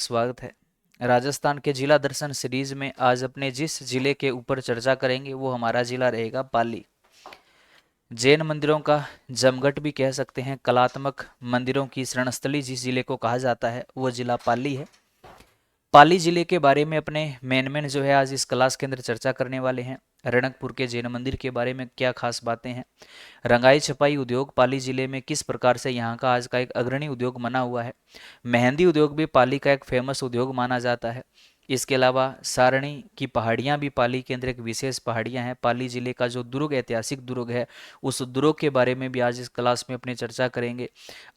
स्वागत है। राजस्थान के जिला दर्शन सीरीज में आज अपने जिस जिले के ऊपर चर्चा करेंगे वो हमारा जिला रहेगा पाली। जैन मंदिरों का जमघट भी कह सकते हैं, कलात्मक मंदिरों की शरणस्थली जिस जिले को कहा जाता है वो जिला पाली है। पाली जिले के बारे में अपने मेन जो है आज इस क्लास के अंदर चर्चा करने वाले हैं। रणकपुर के जैन मंदिर के बारे में क्या खास बातें हैं, रंगाई छपाई उद्योग पाली जिले में किस प्रकार से यहाँ का आज का एक अग्रणी उद्योग माना हुआ है। मेहंदी उद्योग भी पाली का एक फेमस उद्योग माना जाता है। इसके अलावा सारणी की पहाड़ियाँ भी पाली के अंदर एक विशेष पहाड़ियाँ हैं। पाली जिले का जो दुर्ग, ऐतिहासिक दुर्ग है, उस दुर्ग के बारे में भी आज इस क्लास में अपनी चर्चा करेंगे।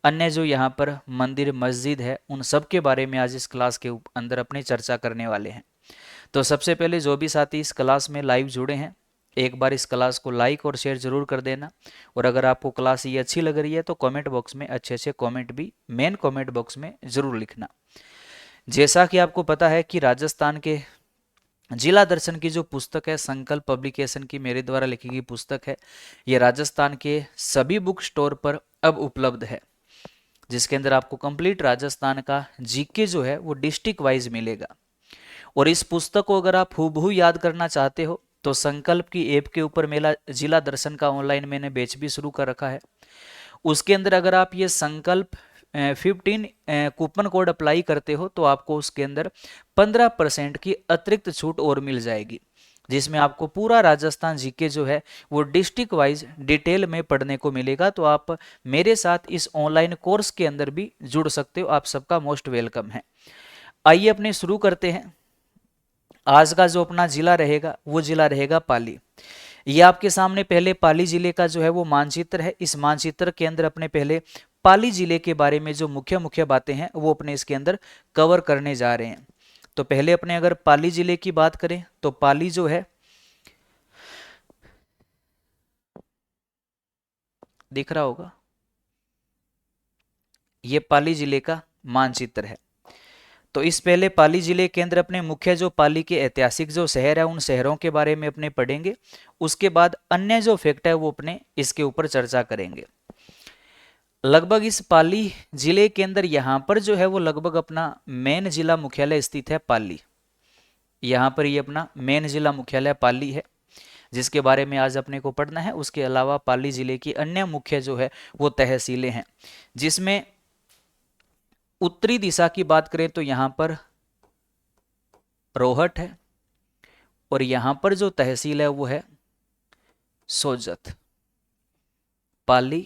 अन्य जो यहाँ पर मंदिर मस्जिद है उन सब के बारे में आज इस क्लास के अंदर अपनी चर्चा करने वाले हैं। तो सबसे पहले जो भी साथी इस क्लास में लाइव जुड़े हैं, एक बार इस क्लास को लाइक और शेयर जरूर कर देना। और अगर आपको क्लास ये अच्छी लग रही है तो कमेंट बॉक्स में अच्छे अच्छे कमेंट भी मेन कमेंट बॉक्स में जरूर लिखना। जैसा कि आपको पता है कि राजस्थान के जिला दर्शन की जो पुस्तक है, संकल्प पब्लिकेशन की मेरे द्वारा लिखी गई पुस्तक है, ये राजस्थान के सभी बुक स्टोर पर अब उपलब्ध है, जिसके अंदर आपको कंप्लीट राजस्थान का जीके जो है वो डिस्ट्रिक्ट वाइज मिलेगा। और इस पुस्तक को अगर आप हूबहू याद करना चाहते हो तो संकल्प की ऐप के ऊपर मेरा जिला दर्शन का ऑनलाइन मैंने बैच भी शुरू कर रखा है। उसके अंदर अगर आप ये संकल्प 15 कूपन कोड अप्लाई करते हो तो आपको उसके अंदर 15% की अतिरिक्त छूट और मिल जाएगी, जिसमें आपको पूरा राजस्थान जीके जो है वो डिस्ट्रिक्ट वाइज डिटेल में पढ़ने को मिलेगा। तो आप मेरे साथ इस ऑनलाइन कोर्स के अंदर भी जुड़ सकते हो, आप सबका मोस्ट वेलकम है। आइए अपने शुरू करते हैं। आज का जो अपना जिला रहेगा वो जिला रहेगा पाली। ये आपके सामने पहले पाली जिले का जो है वो मानचित्र है। इस मानचित्र के अंदर अपने पहले पाली जिले के बारे में जो मुख्य मुख्य बातें हैं वो अपने इसके अंदर कवर करने जा रहे हैं। तो पहले अपने अगर पाली जिले की बात करें तो पाली जो है, दिख रहा होगा, ये पाली जिले का मानचित्र है। तो इस पहले पाली जिले के अंदर अपने मुख्य जो पाली के ऐतिहासिक जो शहर है उन शहरों के बारे में अपने पढ़ेंगे। उसके बाद अन्य जो फैक्ट है वो अपने इसके ऊपर चर्चा करेंगे। लगभग इस पाली जिले के अंदर यहाँ पर जो है वो लगभग अपना मेन जिला मुख्यालय स्थित है पाली। यहाँ पर ये अपना मेन जिला मुख्यालय पाली है, जिसके बारे में आज अपने को पढ़ना है। उसके अलावा पाली जिले की अन्य मुख्य जो है वो तहसीलें हैं, जिसमें उत्तरी दिशा की बात करें तो यहाँ पर रोहट है और यहाँ पर जो तहसील है वो है सोजत। पाली,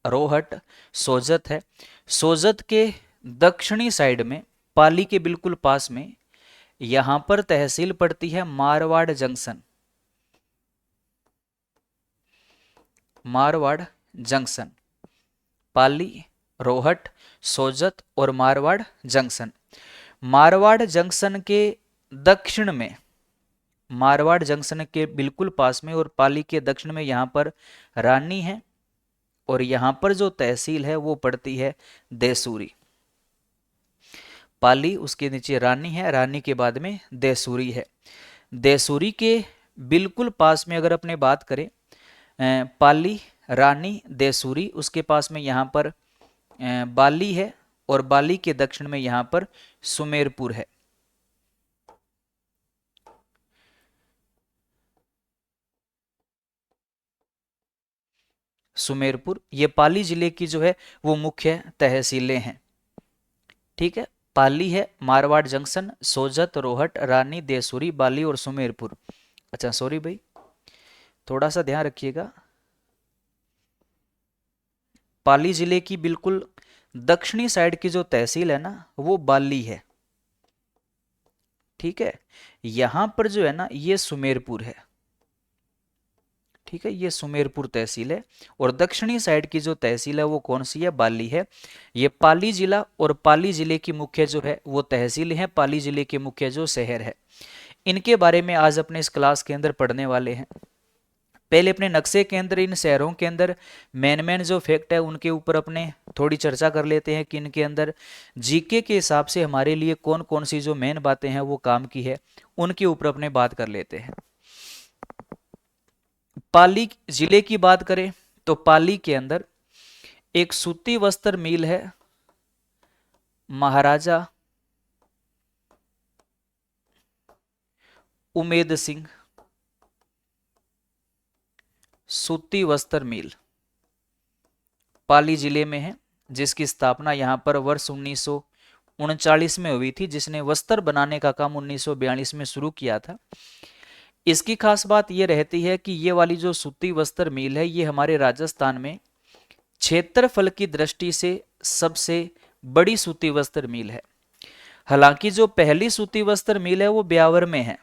रोहट, सोजत है। सोजत के दक्षिणी साइड में पाली के बिल्कुल पास में यहां पर तहसील पड़ती है मारवाड़ जंक्शन। मारवाड़ जंक्शन, पाली, रोहट, सोजत और मारवाड़ जंक्शन। मारवाड़ जंक्शन के दक्षिण में, मारवाड़ जंक्शन के बिल्कुल पास में और पाली के दक्षिण में यहाँ पर रानी है और यहाँ पर जो तहसील है वो पड़ती है देसूरी। पाली, उसके नीचे रानी है, रानी के बाद में देसूरी है। देसूरी के बिल्कुल पास में अगर अपने बात करें, पाली, रानी, देसूरी, उसके पास में यहाँ पर बाली है और बाली के दक्षिण में यहाँ पर सुमेरपुर है। सुमेरपुर, ये पाली जिले की जो है वो मुख्य तहसीलें हैं। ठीक है, पाली है, मारवाड़ जंक्शन, सोजत, रोहट, रानी, देसूरी, बाली और सुमेरपुर। अच्छा सॉरी भाई, थोड़ा सा ध्यान रखिएगा। पाली जिले की बिल्कुल दक्षिणी साइड की जो तहसील है ना वो बाली है। ठीक है, यहां पर जो है ना ये सुमेरपुर है। ठीक है, ये सुमेरपुर तहसील है और दक्षिणी साइड की जो तहसील है वो कौन सी है, बाली है। ये पाली जिला और पाली जिले की मुख्य जो है वो तहसील है, पाली जिले के मुख्य जो शहर है, इनके बारे में आज अपने इस क्लास के अंदर पढ़ने वाले हैं। पहले अपने नक्शे के अंदर इन शहरों के अंदर मेन जो फैक्ट है उनके ऊपर अपने थोड़ी चर्चा कर लेते हैं कि इनके अंदर जीके के हिसाब से हमारे लिए कौन कौन सी जो मेन बातें हैं वो काम की है, उनके ऊपर अपने बात कर लेते हैं। पाली जिले की बात करें तो पाली के अंदर एक सूती वस्त्र मिल है, महाराजा उमेद सिंह सूती वस्त्र मिल पाली जिले में है, जिसकी स्थापना यहां पर वर्ष 1939 में हुई थी, जिसने वस्त्र बनाने का काम 1942 में शुरू किया था। इसकी खास बात यह रहती है कि ये वाली जो सूती वस्त्र मिल है, ये हमारे राजस्थान में क्षेत्रफल की दृष्टि से सबसे बड़ी सूती वस्त्र मिल है। हालांकि जो पहली सूती वस्त्र मिल है वो ब्यावर में है,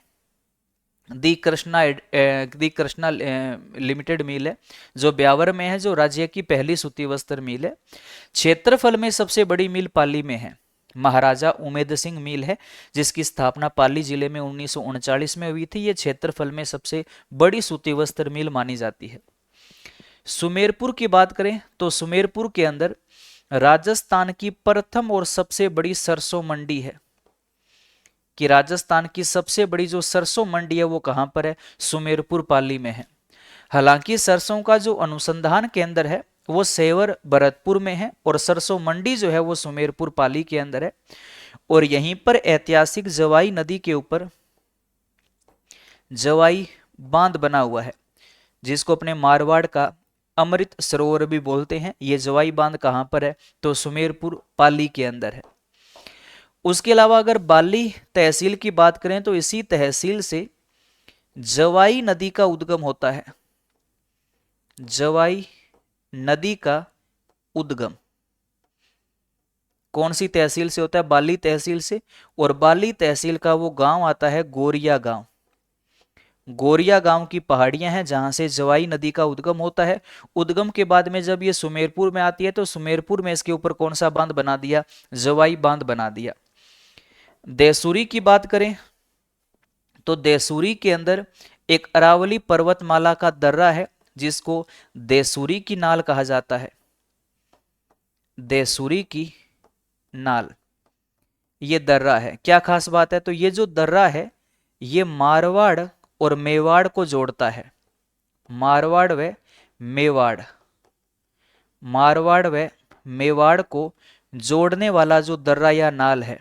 दी कृष्णा लिमिटेड मिल है जो ब्यावर में है, जो राज्य की पहली सूती वस्त्र मिल है। क्षेत्रफल में सबसे बड़ी मिल पाली में है, महाराजा उमेद सिंह मिल है, जिसकी स्थापना पाली जिले में 1939 में हुई थी। ये क्षेत्रफल में सबसे बड़ी सूती वस्त्र मिल मानी जाती है। सुमेरपुर की बात करें तो सुमेरपुर के अंदर राजस्थान की प्रथम और सबसे बड़ी सरसों मंडी है, कि राजस्थान की सबसे बड़ी जो सरसों मंडी है वो कहां पर है, सुमेरपुर पाली में है। हालांकि सरसों का जो अनुसंधान केंद्र है वो सेवर भरतपुर में है, और सरसों मंडी जो है वो सुमेरपुर पाली के अंदर है। और यहीं पर ऐतिहासिक जवाई नदी के ऊपर जवाई बांध बना हुआ है, जिसको अपने मारवाड़ का अमृत सरोवर भी बोलते हैं। ये जवाई बांध कहां पर है, तो सुमेरपुर पाली के अंदर है। उसके अलावा अगर बाली तहसील की बात करें तो इसी तहसील से जवाई नदी का उद्गम होता है। जवाई नदी का उद्गम कौन सी तहसील से होता है, बाली तहसील से। और बाली तहसील का वो गांव आता है गोरिया गांव। गोरिया गांव की पहाड़ियां हैं जहां से जवाई नदी का उद्गम होता है। उद्गम के बाद में जब ये सुमेरपुर में आती है तो सुमेरपुर में इसके ऊपर कौन सा बांध बना दिया, जवाई बांध बना दिया। देसूरी की बात करें तो देसूरी के अंदर एक अरावली पर्वतमाला का दर्रा है, जिसको देसूरी की नाल कहा जाता है। देसूरी की नाल ये दर्रा है। क्या खास बात है, तो ये जो दर्रा है ये मारवाड़ और मेवाड़ को जोड़ता है। मारवाड़ व मेवाड़, मारवाड़ व मेवाड़ को जोड़ने वाला जो दर्रा या नाल है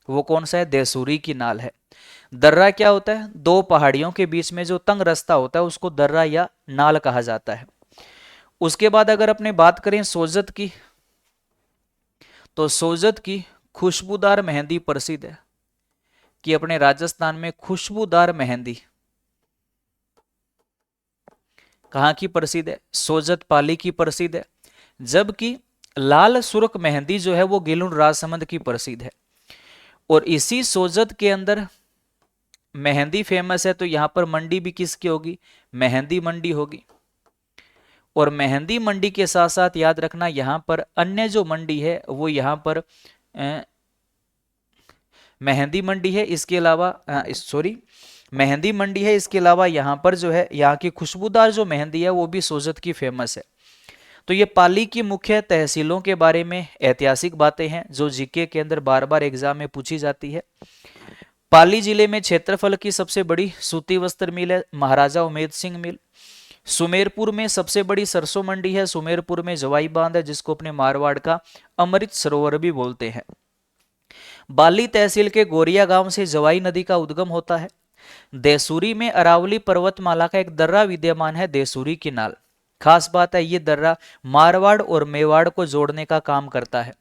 वो कौन सा है, देसूरी की नाल है। दर्रा क्या होता है, दो पहाड़ियों के बीच में जो तंग रास्ता होता है उसको दर्रा या नाल कहा जाता है। उसके बाद अगर अपने बात करें सोजत की, तो सोजत की खुशबूदार मेहंदी प्रसिद्ध है, कि अपने राजस्थान में खुशबूदार मेहंदी कहाँ की प्रसिद्ध है, सोजत पाली की प्रसिद्ध है। जबकि लाल सुर्ख मेहंदी जो है वो गेलुन राजसमंद की प्रसिद्ध है। और इसी सोजत के अंदर मेहंदी फेमस है, तो यहां पर मंडी भी किसकी होगी, मेहंदी मंडी होगी। और मेहंदी मंडी के साथ साथ याद रखना यहां पर अन्य जो मंडी है वो यहां पर मेहंदी मंडी है। इसके अलावा मेहंदी मंडी है, इसके अलावा यहां पर जो है यहाँ की खुशबूदार जो मेहंदी है वो भी सोजत की फेमस है। तो ये पाली की मुख्य तहसीलों के बारे में ऐतिहासिक बातें हैं जो जीके के अंदर बार बार एग्जाम में पूछी जाती है। पाली जिले में क्षेत्रफल की सबसे बड़ी सूती वस्त्र मिल है महाराजा उमेद सिंह मिल। सुमेरपुर में सबसे बड़ी सरसों मंडी है। सुमेरपुर में जवाई बांध है, जिसको अपने मारवाड़ का अमृत सरोवर भी बोलते हैं। बाली तहसील के गोरिया गांव से जवाई नदी का उद्गम होता है। देसूरी में अरावली पर्वतमाला का एक दर्रा विद्यमान है, देसूरी की नाल। खास बात है ये दर्रा मारवाड़ और मेवाड़ को जोड़ने का काम करता है।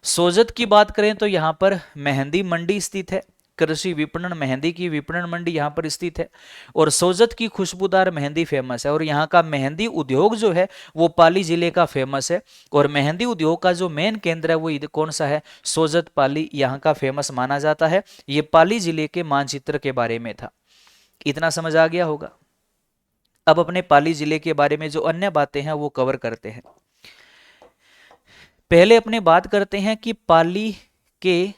सोजत की बात करें तो यहाँ पर मेहंदी मंडी स्थित है, कृषि विपणन मेहंदी की विपणन मंडी यहाँ पर स्थित है। और सोजत की खुशबूदार मेहंदी फेमस है। और यहाँ का मेहंदी उद्योग जो है वो पाली जिले का फेमस है। और मेहंदी उद्योग का जो मेन केंद्र है वो कौन सा है, सोजत पाली यहाँ का फेमस माना जाता है। ये पाली जिले के मानचित्र के बारे में था। इतना समझ आ गया होगा। अब अपने पाली जिले के बारे में जो अन्य बातें हैं वो कवर करते हैं। पहले अपने बात करते हैं कि पाली के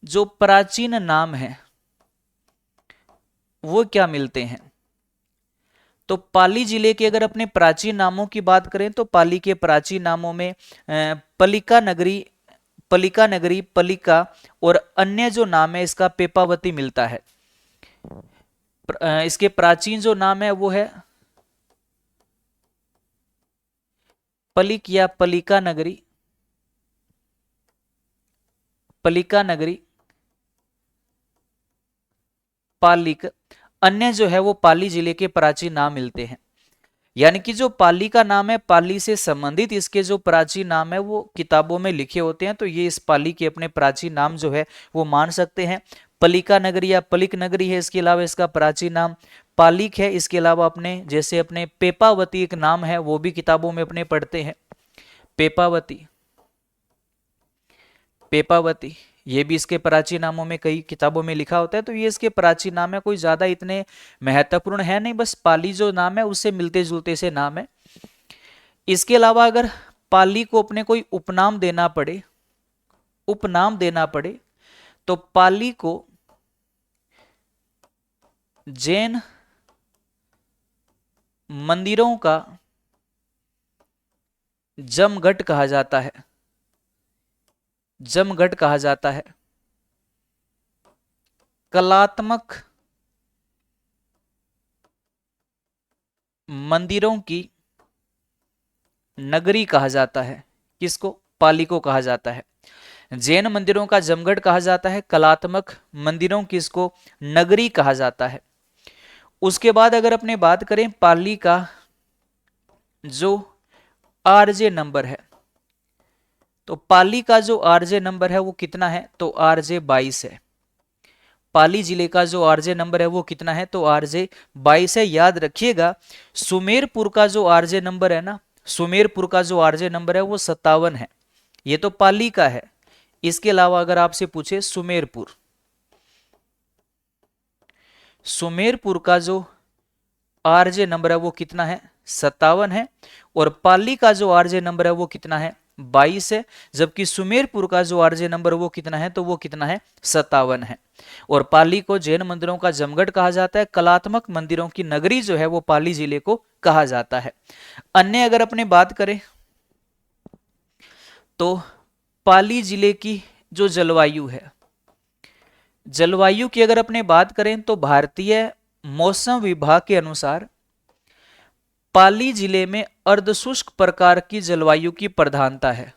जो प्राचीन नाम है वो क्या मिलते हैं। तो पाली जिले के अगर अपने प्राचीन नामों की बात करें तो पाली के प्राचीन नामों में पलिका नगरी, पलिका और अन्य जो नाम है इसका पेपावती मिलता है। इसके प्राचीन जो नाम है वो है पलिक या पलिका नगरी, पलिका नगरी। पालिक, अन्य जो है वो पाली जिले के प्राचीन नाम मिलते हैं। यानी कि जो पाली का नाम है, पाली से संबंधित इसके जो प्राचीन नाम है वो किताबों में लिखे होते हैं, तो ये इस पाली के अपने प्राचीन नाम जो है वो मान सकते हैं। पलिका नगरी या पलिक नगरी है, इसके अलावा इसका प्राचीन नाम पालिक है। इसके अलावा अपने जैसे अपने पेपावती एक नाम है, वो भी किताबों में अपने पढ़ते हैं, पेपावती, पेपावती, ये भी इसके प्राचीन नामों में कई किताबों में लिखा होता है। तो ये इसके प्राचीन नाम है, कोई ज्यादा इतने महत्वपूर्ण है नहीं, बस पाली जो नाम है उससे मिलते जुलते से नाम है। इसके अलावा अगर पाली को अपने कोई उपनाम देना पड़े, उपनाम देना पड़े, तो पाली को जैन मंदिरों का जमघट कहा जाता है, जमघट कहा जाता है। कलात्मक मंदिरों की नगरी कहा जाता है, किसको? पाली को कहा जाता है। जैन मंदिरों का जमघट कहा जाता है, कलात्मक मंदिरों की इसको नगरी कहा जाता है। उसके बाद अगर अपने बात करें पाली का जो आरजे नंबर है, तो पाली का जो आरजे नंबर है वो कितना है? तो आरजे 22 है। पाली जिले का जो आरजे नंबर है वो कितना है? तो आरजे 22 है। याद रखिएगा सुमेरपुर का जो आरजे नंबर है ना, सुमेरपुर का जो आरजे नंबर है वो 57 है। ये तो पाली का है। इसके अलावा अगर आपसे पूछे सुमेरपुर, सुमेरपुर का जो आरजे नंबर है वो कितना है? 57 है। और पाली का जो आरजे नंबर है वो कितना है? 22 है। जबकि सुमेरपुर का जो आरजे नंबर वो कितना है? तो वो कितना है? 57 है। और पाली को जैन मंदिरों का जमघट कहा जाता है, कलात्मक मंदिरों की नगरी जो है वो पाली जिले को कहा जाता है। अन्य अगर अपने बात करें तो पाली जिले की जो जलवायु है, जलवायु की अगर अपने बात करें तो भारतीय मौसम विभाग के अनुसार पाली जिले में अर्धशुष्क प्रकार की जलवायु की प्रधानता है।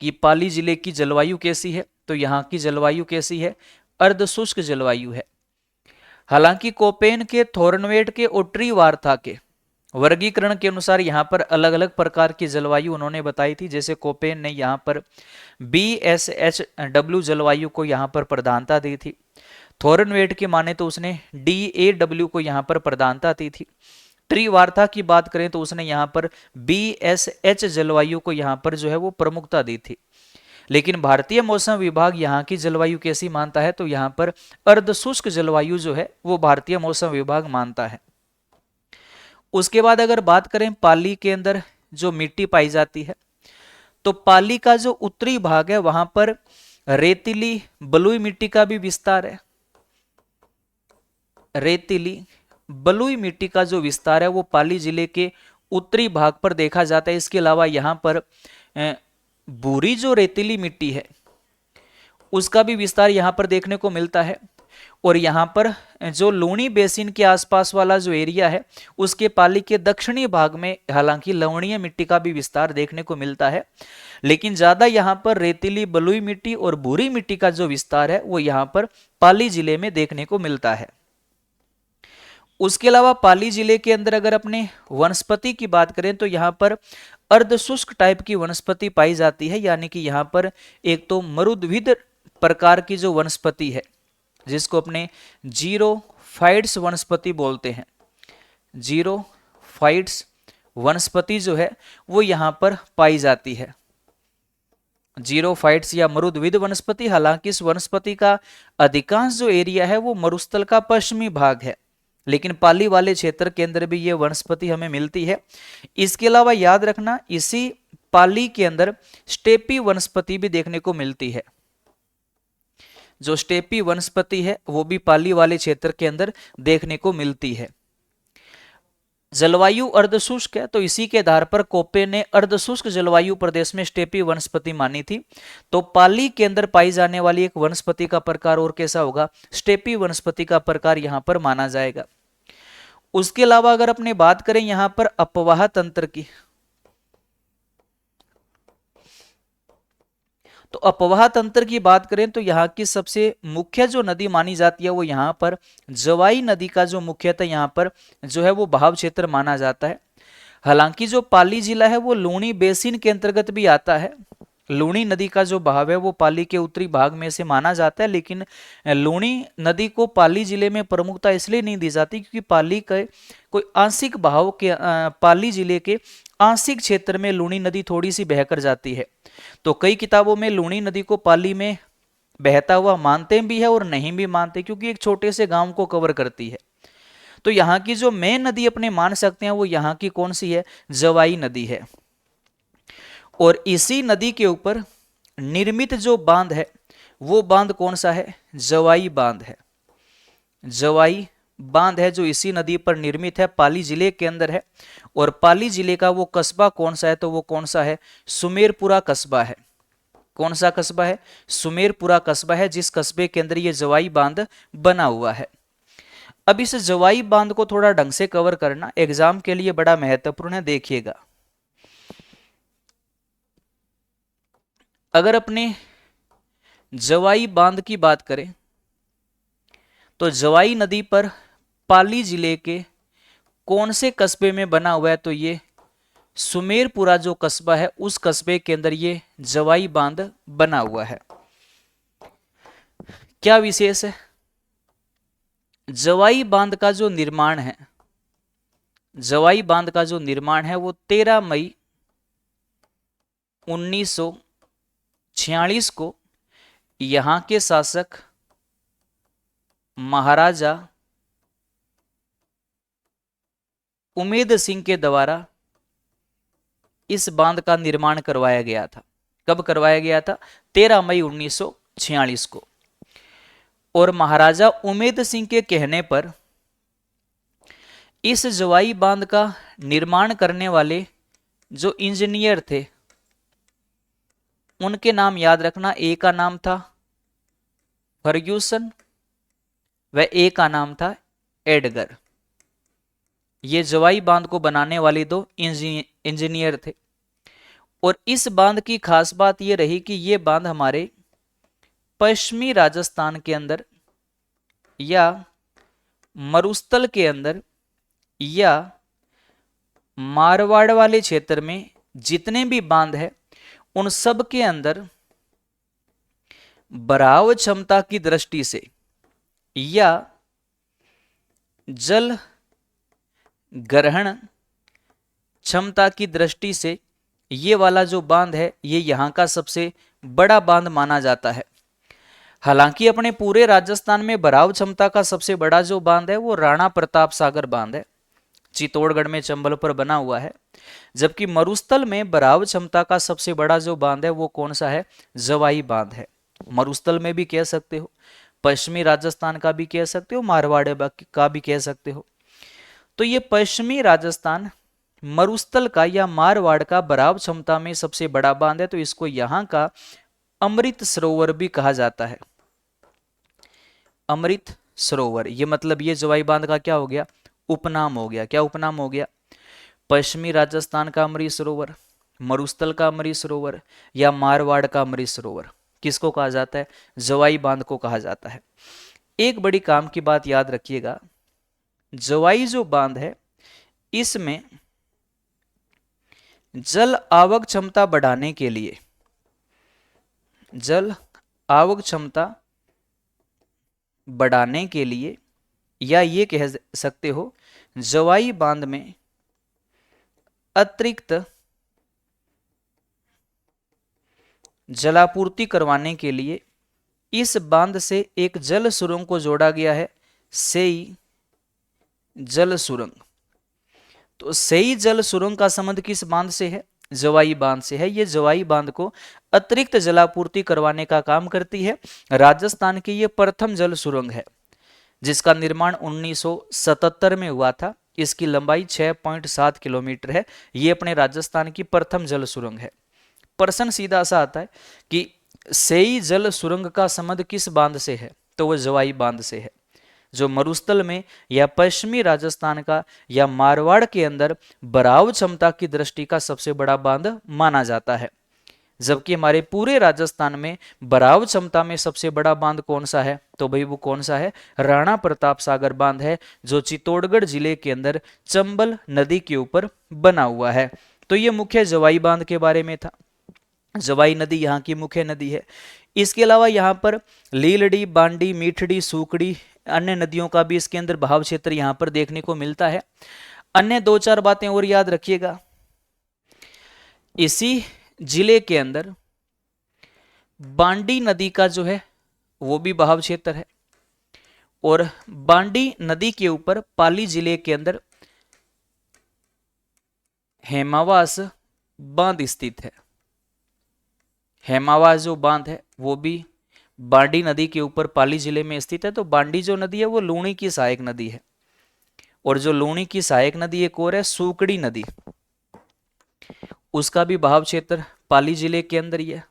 कि पाली जिले की जलवायु कैसी है? तो यहाँ की जलवायु कैसी है? अर्धशुष्क जलवायु है। हालांकि कोपेन के, थोर्नवेट के और ट्रीवार्था के वर्गीकरण के अनुसार यहाँ पर अलग अलग प्रकार की जलवायु उन्होंने बताई थी। जैसे कोपेन ने यहाँ पर BSHW जलवायु को यहाँ पर प्रधानता दी थी। थोर्नवेट की माने तो उसने DAW को यहाँ पर प्रधानता दी थी। ट्रीवार्था की बात करें तो उसने यहाँ पर BSH जलवायु को यहाँ पर जो है वो प्रमुखता दी थी। लेकिन भारतीय मौसम विभाग यहाँ की जलवायु कैसी मानता है? तो यहाँ पर अर्धशुष्क जलवायु जो है वो भारतीय मौसम विभाग मानता है। उसके बाद अगर बात करें पाली के अंदर जो मिट्टी पाई जाती है, तो पाली का जो उत्तरी भाग है वहां पर रेतीली बलुई मिट्टी का भी विस्तार है। रेतीली बलुई मिट्टी का जो विस्तार है वो पाली जिले के उत्तरी भाग पर देखा जाता है। इसके अलावा यहाँ पर भूरी जो रेतीली मिट्टी है उसका भी विस्तार यहाँ पर देखने को मिलता है। और यहाँ पर जो लूणी बेसिन के आसपास वाला जो एरिया है उसके पाली के दक्षिणी भाग में हालांकि लवणीय मिट्टी का भी विस्तार देखने को मिलता है, लेकिन ज्यादा यहाँ पर रेतीली बलुई मिट्टी और भूरी मिट्टी का जो विस्तार है वो यहाँ पर पाली जिले में देखने को मिलता है। उसके अलावा पाली जिले के अंदर अगर अपने वनस्पति की बात करें तो यहाँ पर अर्धशुष्क टाइप की वनस्पति पाई जाती है। यानी कि यहाँ पर एक तो मरुद्भिद प्रकार की जो वनस्पति है जिसको अपने जीरोफाइट्स वनस्पति बोलते हैं, जीरोफाइट्स वनस्पति जो है वो यहाँ पर पाई जाती है, जीरोफाइट्स या मरुद्भिद वनस्पति। हालांकि इस वनस्पति का अधिकांश जो एरिया है वो मरुस्थल का पश्चिमी भाग है, लेकिन पाली वाले क्षेत्र के अंदर भी ये वनस्पति हमें मिलती है। इसके अलावा याद रखना इसी पाली के अंदर स्टेपी वनस्पति भी देखने को मिलती है। जो स्टेपी वनस्पति है वो भी पाली वाले क्षेत्र के अंदर देखने को मिलती है। जलवायु अर्धशुष्क है तो इसी के आधार पर कोपे ने अर्धशुष्क जलवायु प्रदेश में स्टेपी वनस्पति मानी थी। तो पाली के अंदर पाई जाने वाली एक वनस्पति का प्रकार और कैसा होगा? स्टेपी वनस्पति का प्रकार यहां पर माना जाएगा। उसके अलावा अगर अपने बात करें यहां पर अपवाह तंत्र की, तो अपवाह तंत्र की बात करें तो यहाँ की सबसे मुख्य जो नदी मानी जाती है वो यहाँ पर जवाई नदी का जो मुख्यतः यहाँ पर जो है वो बहाव क्षेत्र माना जाता है। हालांकि जो पाली जिला है वो लूणी बेसिन के अंतर्गत भी आता है। लूणी नदी का जो बहाव है वो पाली के उत्तरी भाग में से माना जाता है, लेकिन लूणी नदी को पाली जिले में प्रमुखता इसलिए नहीं दी जाती क्योंकि पाली के कोई आंशिक बहाव के पाली जिले के आंशिक क्षेत्र में लूणी नदी थोड़ी सी बहकर जाती है। तो कई किताबों में लूणी नदी को पाली में बहता हुआ मानते भी है और नहीं भी मानते, क्योंकि एक छोटे से गांव को कवर करती है। तो यहाँ की जो मेन नदी अपने मान सकते हैं वो यहाँ की कौन सी है, जवाई नदी है। और इसी नदी के ऊपर निर्मित जो बांध है वो बांध कौन सा है, जवाई बांध है। जवाई बांध है जो इसी नदी पर निर्मित है, पाली जिले के अंदर है। और पाली जिले का वो कस्बा कौन सा है, तो वो कौन सा है, सुमेरपुरा कस्बा है। कौन सा कस्बा है, सुमेरपुरा कस्बा है, जिस कस्बे के अंदर ये जवाई बांध बना हुआ है। अब इस जवाई बांध को थोड़ा ढंग से कवर करना एग्जाम के लिए बड़ा महत्वपूर्ण है। देखिएगा, अगर अपने जवाई बांध की बात करें तो जवाई नदी पर पाली जिले के कौन से कस्बे में बना हुआ है, तो ये सुमेरपुरा जो कस्बा है उस कस्बे के अंदर ये जवाई बांध बना हुआ है। क्या विशेष है, जवाई बांध का जो निर्माण है, जवाई बांध का जो निर्माण है वो 13 मई 1946 को यहां के शासक महाराजा उमेद सिंह के द्वारा इस बांध का निर्माण करवाया गया था। कब करवाया गया था, 13 मई 1946 को। और महाराजा उमेद सिंह के कहने पर इस जवाई बांध का निर्माण करने वाले जो इंजीनियर थे उनके नाम याद रखना। ए का नाम था फर्ग्यूसन व ए का नाम था एडगर। ये जवाई बांध को बनाने वाले दो इंजीनियर थे। और इस बांध की खास बात यह रही कि ये बांध हमारे पश्चिमी राजस्थान के अंदर या मरुस्थल के अंदर या मारवाड़ वाले क्षेत्र में जितने भी बांध है उन सब के अंदर बहाव क्षमता की दृष्टि से या जल ग्रहण क्षमता की दृष्टि से ये वाला जो बांध है ये यहाँ का सबसे बड़ा बांध माना जाता है। हालांकि अपने पूरे राजस्थान में बहाव क्षमता का सबसे बड़ा जो बांध है वो राणा प्रताप सागर बांध है, चित्तौड़गढ़ में चंबल पर बना हुआ है। जबकि मरुस्थल में बहाव क्षमता का सबसे बड़ा जो बांध है वो कौन सा है, जवाई बांध है। मरुस्थल में भी कह सकते हो, पश्चिमी राजस्थान का भी कह सकते हो, मारवाड़ का भी कह सकते हो। तो ये पश्चिमी राजस्थान मरुस्थल का या मारवाड़ का बहाव क्षमता में सबसे बड़ा बांध है, तो इसको यहाँ का अमृत सरोवर भी कहा जाता है। अमृत सरोवर, ये मतलब ये जवाई बांध का क्या हो गया, उपनाम हो गया। क्या उपनाम हो गया, पश्चिमी राजस्थान का अमृत सरोवर, मरुस्थल का अमृत सरोवर या मारवाड़ का अमृत सरोवर किसको कहा जाता है, जवाई बांध को कहा जाता है। एक बड़ी काम की बात याद रखिएगा, जवाई जो बांध है इसमें जल आवक क्षमता बढ़ाने के लिए, जल आवक क्षमता बढ़ाने के लिए या ये कह सकते हो जवाई बांध में अतिरिक्त जलापूर्ति करवाने के लिए इस बांध से एक जल सुरंग को जोड़ा गया है, सेई जल सुरंग। तो सेई जल सुरंग का संबंध किस बांध से है, जवाई बांध से है। ये जवाई बांध को अतिरिक्त जलापूर्ति करवाने का काम करती है। राजस्थान की ये प्रथम जल सुरंग है जिसका निर्माण 1977 में हुआ था। इसकी लंबाई 6.7 किलोमीटर है। ये अपने राजस्थान की प्रथम जल सुरंग है। प्रश्न सीधा सा आता है कि सेई जल सुरंग का संबंध किस बांध से है, तो वह जवाई बांध से है, जो मरुस्थल में या पश्चिमी राजस्थान का या मारवाड़ के अंदर बहाव क्षमता की दृष्टि का सबसे बड़ा बांध माना जाता है। जबकि हमारे पूरे राजस्थान में बराव क्षमता में सबसे बड़ा बांध कौन सा है? तो भाई वो कौन सा है? राणा प्रताप सागर बांध है, जो चित्तौड़गढ़ जिले के अंदर चंबल नदी के ऊपर बना हुआ है। तो ये मुख्य जवाई बांध के बारे में था। जवाई नदी यहाँ की मुख्य नदी है। इसके अलावा यहाँ पर लीलड़ी, बांडी, मीठड़ी, सूकड़ी, अन्य नदियों का भी इसके अंदर बहाव क्षेत्र यहाँ पर देखने को मिलता है। अन्य दो चार बातें और याद रखिएगा। इसी जिले के अंदर बांडी नदी का जो है वो भी बहाव क्षेत्र है, और बांडी नदी के ऊपर पाली जिले के अंदर हेमावास बांध स्थित है। हेमावास जो बांध है वो भी बांडी नदी के ऊपर पाली जिले में स्थित है। तो बांडी जो नदी है वो लूणी की सहायक नदी है, और जो लूणी की सहायक नदी एक और है सूकड़ी नदी, उसका भी बहाव क्षेत्र पाली जिले के अंदर ही है,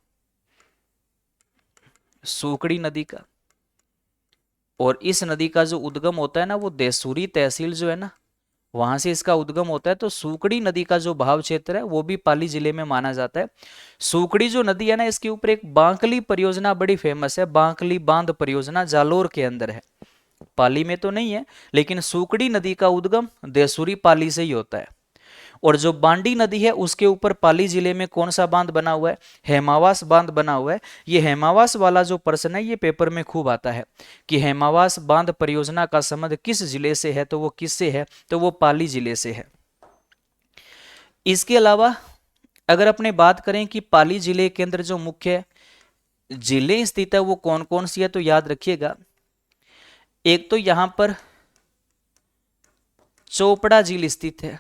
सूकड़ी नदी का। और इस नदी का जो उद्गम होता है ना, वो देसूरी तहसील जो है ना, वहां से इसका उद्गम होता है। तो सूकड़ी नदी का जो बहाव क्षेत्र है वो भी पाली जिले में माना जाता है। सूकड़ी जो नदी है ना, इसके ऊपर एक बांकली परियोजना बड़ी फेमस है, बांकली बांध परियोजना जालोर के अंदर है। पाली में तो नहीं है, लेकिन सूकड़ी नदी का उद्गम देसूरी पाली से ही होता है। और जो बांडी नदी है उसके ऊपर पाली जिले में कौन सा बांध बना हुआ है? हेमावास बांध बना हुआ है। ये हेमावास वाला जो प्रश्न है ये पेपर में खूब आता है कि हेमावास बांध परियोजना का संबंध किस जिले से है? तो वो किससे है? तो वो पाली जिले से है। इसके अलावा अगर अपने बात करें कि पाली जिले के अंदर जो मुख्य जिले स्थित है वो कौन कौन सी है, तो याद रखिएगा। एक तो यहां पर चोपड़ा झील स्थित है,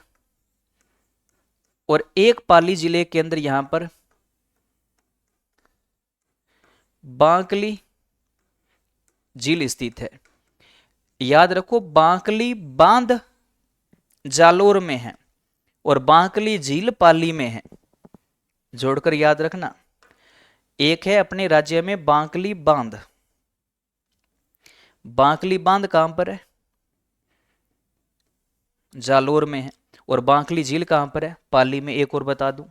और एक पाली जिले के अंदर यहां पर बांकली झील स्थित है। याद रखो, बांकली बांध जालोर में है और बांकली झील पाली में है, जोड़कर याद रखना। एक है अपने राज्य में बांकली बांध। बांकली बांध कहां पर है? जालोर में है। और बांकली झील कहां पर है? पाली में। एक और बता दूं,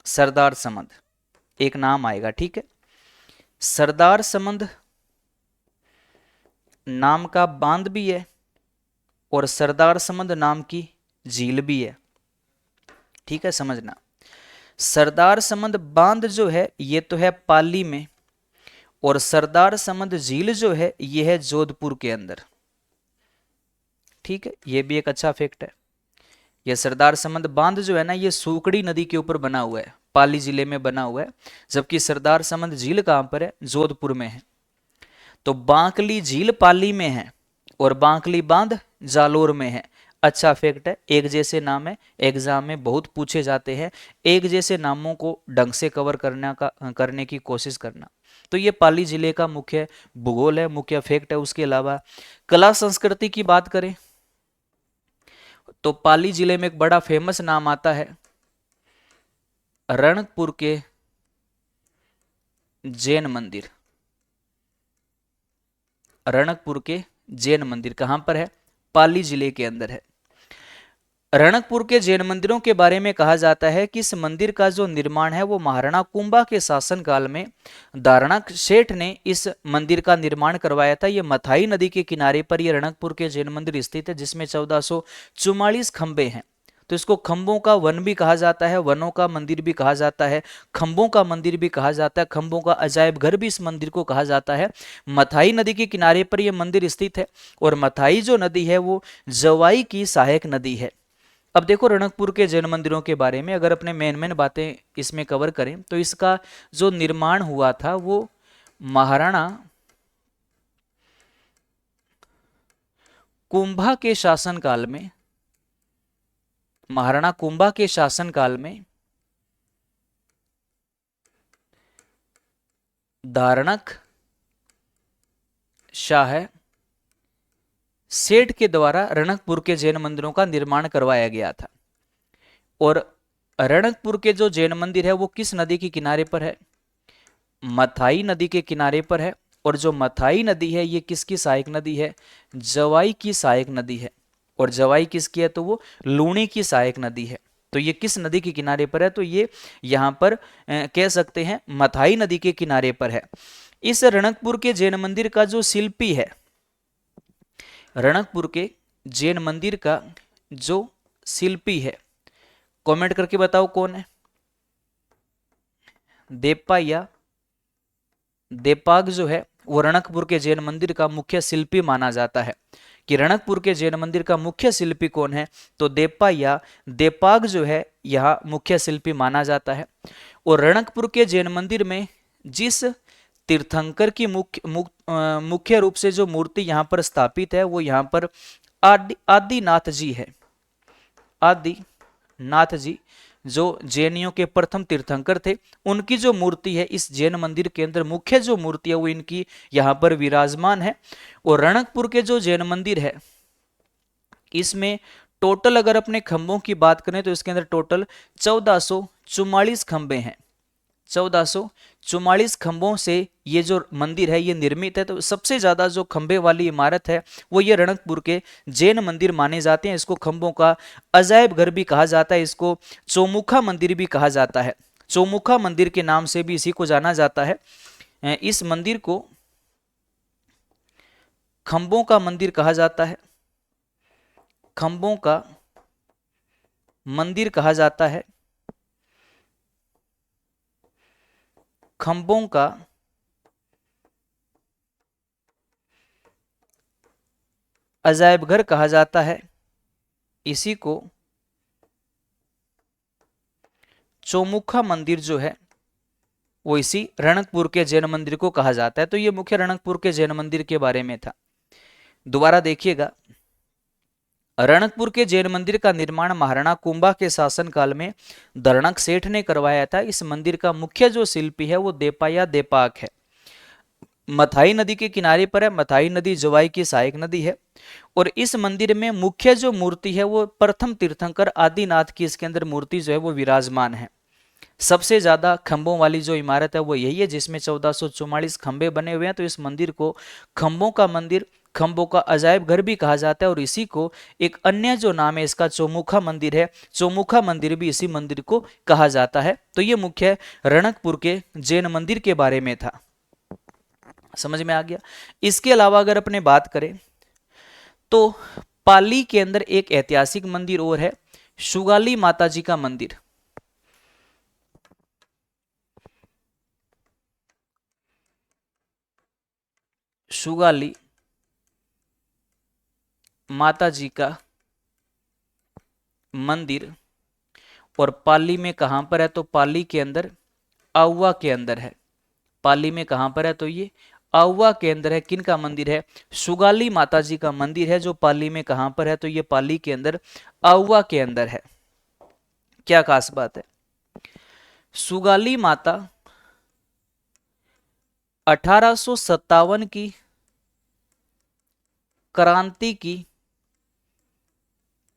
सरदार समंद एक नाम आएगा, ठीक है। सरदार समंद नाम का बांध भी है और सरदार समंद नाम की झील भी है, ठीक है, समझना। सरदार समंद बांध जो है ये तो है पाली में, और सरदार समंद झील जो है ये है जोधपुर के अंदर, ठीक है। ये भी एक अच्छा फैक्ट है। ये सरदार समंद बांध जो है ना, ये सूकड़ी नदी के ऊपर बना हुआ है, पाली जिले में बना हुआ है। जबकि सरदार समंद झील कहां पर है? जोधपुर में है। तो बांकली झील पाली में है और बांकली बांध जालोर में है। अच्छा फैक्ट है, एक जैसे नाम है, एग्जाम में बहुत पूछे जाते हैं। एक जैसे नामों को ढंग से कवर करने की कोशिश करना। तो ये पाली जिले का मुख्य भूगोल है, मुख्य फैक्ट है। उसके अलावा कला संस्कृति की बात करें तो पाली जिले में एक बड़ा फेमस नाम आता है, रणकपुर के जैन मंदिर। रणकपुर के जैन मंदिर कहां पर है? पाली जिले के अंदर है। रणकपुर के जैन मंदिरों के बारे में कहा जाता है कि इस मंदिर का जो निर्माण है वो महाराणा कुंभा के शासनकाल में दारणाक सेठ ने इस मंदिर का निर्माण करवाया था। ये मथाई नदी के किनारे पर ये रणकपुर के जैन मंदिर स्थित है, जिसमें 1444 खंबे हैं। तो इसको खंबों का वन भी कहा जाता है, वनों का मंदिर भी कहा जाता है, खंबों का मंदिर भी कहा जाता है, खंबों का अजायब घर भी इस मंदिर को कहा जाता है। मथाई नदी के किनारे पर यह मंदिर स्थित है, और मथाई जो नदी है वो जवाई की सहायक नदी है। अब देखो रणकपुर के जैन मंदिरों के बारे में अगर अपने मेन बातें इसमें कवर करें तो इसका जो निर्माण हुआ था वो महाराणा कुंभा के शासनकाल में, महाराणा कुंभा के शासनकाल में दारणाक शाह सेठ के द्वारा रणकपुर के जैन मंदिरों का निर्माण करवाया गया था। और रणकपुर के जो जैन मंदिर है वो किस नदी के किनारे पर है? मथाई नदी के किनारे पर है। और जो मथाई नदी है ये किसकी सहायक नदी है? जवाई की सहायक नदी है। और जवाई किसकी है, तो वो लूणी की सहायक नदी है। तो ये किस नदी के किनारे पर है, तो ये यहाँ पर कह सकते हैं मथाई नदी के किनारे पर है। इस रणकपुर के जैन मंदिर का जो शिल्पी है, रणकपुर के जैन मंदिर का जो शिल्पी है, कमेंट करके बताओ कौन है। देप्पा या देपाग जो है वो रणकपुर के जैन मंदिर का मुख्य शिल्पी माना जाता है। कि रणकपुर के जैन मंदिर का मुख्य शिल्पी कौन है, तो देप्पा या देपाग जो है यह मुख्य शिल्पी माना जाता है। और रणकपुर के जैन मंदिर में जिस तीर्थंकर की मुख्य रूप से जो मूर्ति यहाँ पर स्थापित है वो यहाँ पर आदिनाथ जी है। आदिनाथ जी जो जैनियों के प्रथम तीर्थंकर थे, उनकी जो मूर्ति है इस जैन मंदिर के अंदर मुख्य जो मूर्ति है वो इनकी यहाँ पर विराजमान है। और रणकपुर के जो जैन मंदिर है इसमें टोटल अगर अपने खंभों की बात करें तो इसके अंदर टोटल 1444 खंभे हैं। 1444 खंभों से ये जो मंदिर है ये निर्मित है। तो सबसे ज्यादा जो खंभे वाली इमारत है वो ये रणकपुर के जैन मंदिर माने जाते हैं। इसको खंभों का अजायब घर भी कहा जाता है, इसको चौमुखा मंदिर भी कहा जाता है। चौमुखा मंदिर के नाम से भी इसी को जाना जाता है। इस मंदिर को खंभों का मंदिर कहा जाता है, खंभों का मंदिर कहा जाता है, खंभों का अजायब घर कहा जाता है, इसी को चौमुखा मंदिर जो है वो इसी रणकपुर के जैन मंदिर को कहा जाता है। तो ये मुख्य रणकपुर के जैन मंदिर के बारे में था। दोबारा देखिएगा, रणकपुर के जैन मंदिर का निर्माण महाराणा कुंभा के शासन काल में दरणक सेठ ने करवाया था। इस मंदिर का मुख्य जो शिल्पी है वो देपा या देपाक है। मथाई नदी के किनारे पर है। मथाई नदी जवाई की सहायक नदी है। और इस मंदिर में मुख्य जो मूर्ति है वो प्रथम तीर्थंकर आदिनाथ की इसके अंदर मूर्ति जो है वो विराजमान है। सबसे ज्यादा खंभों वाली जो इमारत है वो यही है जिसमें 1444 खंभे बने हुए हैं। तो इस मंदिर को खंभों का मंदिर, खंभों का अजायब घर भी कहा जाता है। और इसी को एक अन्य जो नाम है इसका चौमुखा मंदिर है, चौमुखा मंदिर भी इसी मंदिर को कहा जाता है। तो ये मुख्य रणकपुर के जैन मंदिर के बारे में था। समझ में आ गया। इसके अलावा अगर अपने बात करें तो पाली के अंदर एक ऐतिहासिक मंदिर और है, सुगाली माता जी का मंदिर। सुगाली माता जी का मंदिर। और पाली में कहां पर है, तो पाली के अंदर आउवा के अंदर है। पाली में कहां पर है, तो ये आउवा के अंदर है। किन का मंदिर है, सुगाली माता जी का मंदिर है, जो पाली में कहां पर है, तो ये पाली के अंदर आउवा के अंदर है। क्या खास बात है, सुगाली माता 1857 की क्रांति की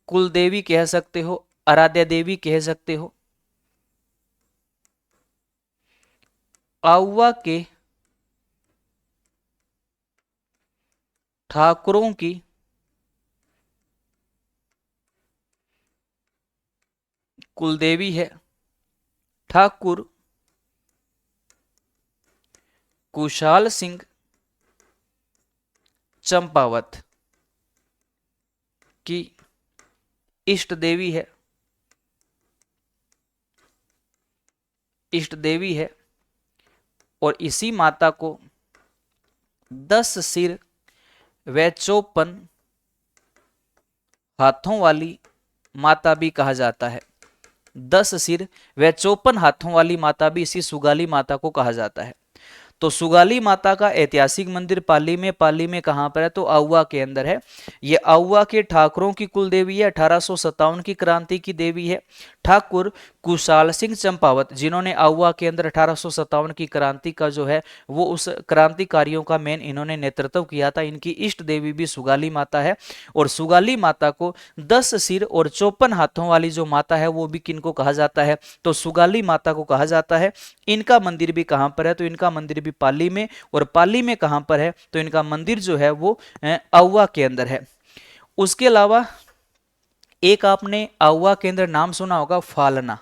कुलदेवी कह सकते हो, आराध्या देवी कह सकते हो। आउवा के ठाकुरों की कुलदेवी है। ठाकुर कुशाल सिंह चंपावत की इष्ट देवी है, इष्ट देवी है। और इसी माता को 10 सिर व 54 हाथों वाली माता भी कहा जाता है। 10 सिर व 54 हाथों वाली माता भी इसी सुगाली माता को कहा जाता है। तो सुगाली माता का ऐतिहासिक मंदिर पाली में कहां पर है, तो आउवा के अंदर है। ये आउवा के ठाकुरों की कुल देवी है, 1857 की क्रांति की देवी है। ठाकुर कुशाल सिंह चंपावत, जिन्होंने आउवा के अंदर 1857 की क्रांति का जो है वो उस क्रांतिकारियों का मेन इन्होंने नेतृत्व किया था। इनकी इष्ट देवी भी सुगाली माता है। और सुगाली माता को 10 सिर और 54 हाथों वाली जो माता है वो भी किनको कहा जाता है, तो सुगाली माता को कहा जाता है। इनका मंदिर भी कहां पर है, तो इनका मंदिर भी पाली में। और पाली में कहां पर है, तो इनका मंदिर जो है वो आउवा के अंदर है। उसके अलावा एक आपने आउवा केंद्र नाम सुना होगा, फालना।